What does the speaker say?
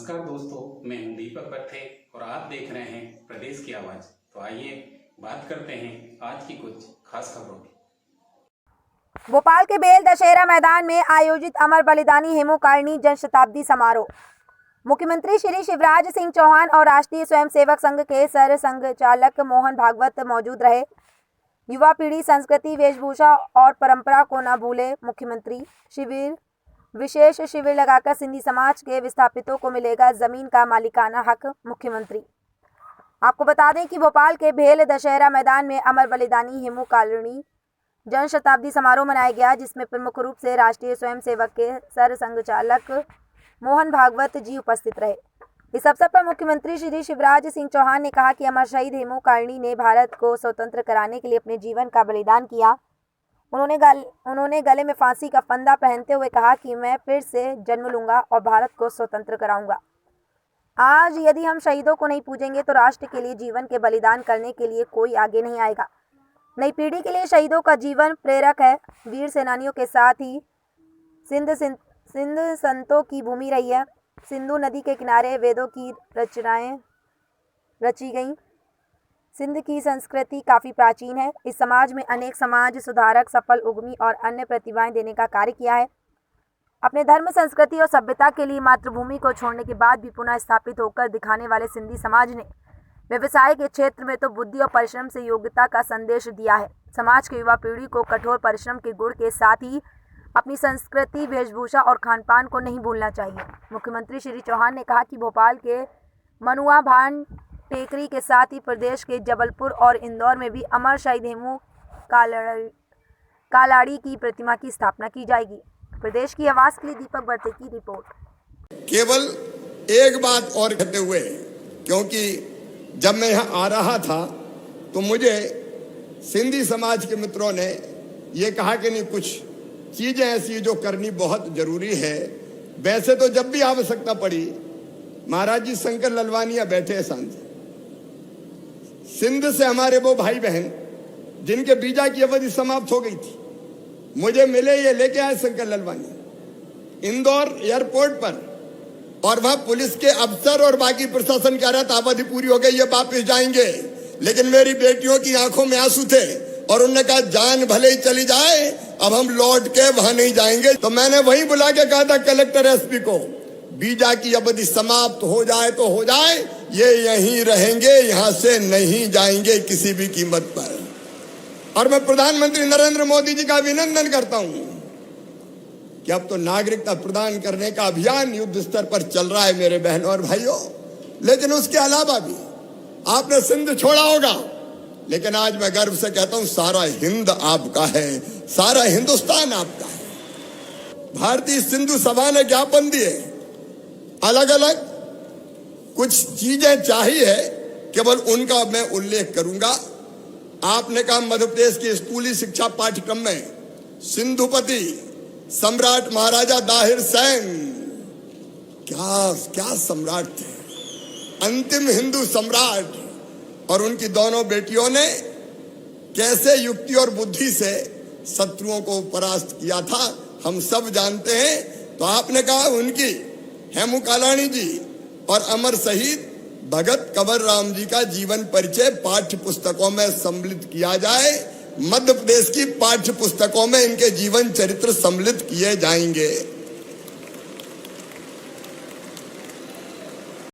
नमस्कार दोस्तों, मैं हूं दीपक पत्थे और आप देख रहे हैं प्रदेश की आवाज। तो आइए बात करते हैं आज की कुछ खास खबरों की। भोपाल के बेल दशहरा मैदान में आयोजित अमर बलिदानी हेमोकारिणी जन शताब्दी समारोह। मुख्यमंत्री श्री शिवराज सिंह चौहान और राष्ट्रीय स्वयंसेवक संघ के सर संघचालक मोहन भागवत मौजूद रहे। युवा पीढ़ी संस्कृति, वेशभूषा और परंपरा को न भूले। मुख्यमंत्री विशेष शिविर लगाकर सिंधी समाज के विस्थापितों को मिलेगा जमीन का मालिकाना हक। मुख्यमंत्री आपको बता दें कि भोपाल के भेल दशहरा मैदान में अमर बलिदानी हेमोकारिणी जन शताब्दी समारोह मनाया गया, जिसमें प्रमुख रूप से राष्ट्रीय स्वयंसेवक के सर संघचालक मोहन भागवत जी उपस्थित रहे। इस अवसर पर मुख्यमंत्री श्री शिवराज सिंह चौहान ने कहा कि अमर शहीद हेमोकारिणी ने भारत को स्वतंत्र कराने के लिए अपने जीवन का बलिदान किया। उन्होंने गले में फांसी का फंदा पहनते हुए कहा कि मैं फिर से जन्म लूंगा और भारत को स्वतंत्र कराऊंगा। आज यदि हम शहीदों को नहीं पूजेंगे तो राष्ट्र के लिए जीवन के बलिदान करने के लिए कोई आगे नहीं आएगा। नई पीढ़ी के लिए शहीदों का जीवन प्रेरक है। वीर सेनानियों के साथ ही सिंध संतों की भूमि रही है। सिंधु नदी के किनारे वेदों की रचनाएं रची गईं। सिंध की संस्कृति काफ़ी प्राचीन है। इस समाज में अनेक समाज सुधारक, सफल उद्यमी और अन्य प्रतिभाएं देने का कार्य किया है। अपने धर्म, संस्कृति और सभ्यता के लिए मातृभूमि को छोड़ने के बाद भी पुनः स्थापित होकर दिखाने वाले सिंधी समाज ने व्यवसाय के क्षेत्र में तो बुद्धि और परिश्रम से योग्यता का संदेश दिया है। समाज के युवा पीढ़ी को कठोर परिश्रम के गुण के साथ ही अपनी संस्कृति, वेशभूषा और खानपान को नहीं भूलना चाहिए। मुख्यमंत्री श्री चौहान ने कहा कि भोपाल के मनुआ भान टेकरी के साथ ही प्रदेश के जबलपुर और इंदौर में भी अमर शहीद हेमू कालाड़ी की प्रतिमा की स्थापना की जाएगी। प्रदेश की आवाज के लिए दीपक बर्ते की रिपोर्ट। केवल एक बात और कहते हुए, क्योंकि जब मैं यहाँ आ रहा था तो मुझे सिंधी समाज के मित्रों ने ये कहा कि नहीं, कुछ चीजें ऐसी जो करनी बहुत जरूरी है। वैसे तो जब भी आवश्यकता पड़ी, महाराज जी शंकर ललवानिया बैठे हैं सांसद, सिंध से हमारे वो भाई बहन जिनके वीजा की अवधि समाप्त हो गई थी, मुझे मिले, ये लेके आए शंकर ललवानी इंदौर एयरपोर्ट पर, और वहां पुलिस के अफसर और बाकी प्रशासन कह रहा था अवधि पूरी हो गई, ये वापस जाएंगे। लेकिन मेरी बेटियों की आंखों में आंसू थे और उन्होंने कहा जान भले ही चली जाए, अब हम लौट के वहां नहीं जाएंगे। तो मैंने वहीं बुला के कहा था कलेक्टर, एसपी को, वीजा की अवधि समाप्त हो जाए तो हो जाए, ये यहीं रहेंगे, यहां से नहीं जाएंगे किसी भी कीमत पर। और मैं प्रधानमंत्री नरेंद्र मोदी जी का अभिनंदन करता हूं कि अब तो नागरिकता प्रदान करने का अभियान युद्ध स्तर पर चल रहा है मेरे बहनों और भाइयों। लेकिन उसके अलावा भी आपने सिंध छोड़ा होगा, लेकिन आज मैं गर्व से कहता हूं सारा हिंद आपका है, सारा हिंदुस्तान आपका है। भारतीय सिंधु सभा ने ज्ञापन दिए, अलग अलग कुछ चीजें चाहिए, केवल उनका मैं उल्लेख करूंगा। आपने कहा मध्य प्रदेश की स्कूली शिक्षा पाठ्यक्रम में सिंधुपति सम्राट महाराजा दाहिर सैन, क्या सम्राट थे, अंतिम हिंदू सम्राट, और उनकी दोनों बेटियों ने कैसे युक्ति और बुद्धि से शत्रुओं को परास्त किया था, हम सब जानते हैं। तो आपने कहा उनकी हेमू कालाणी जी और अमर शहीद भगत कंवर राम जी का जीवन परिचय पाठ्य पुस्तकों में सम्मिलित किया जाए। मध्य प्रदेश की पाठ्य पुस्तकों में इनके जीवन चरित्र सम्मिलित किए जाएंगे।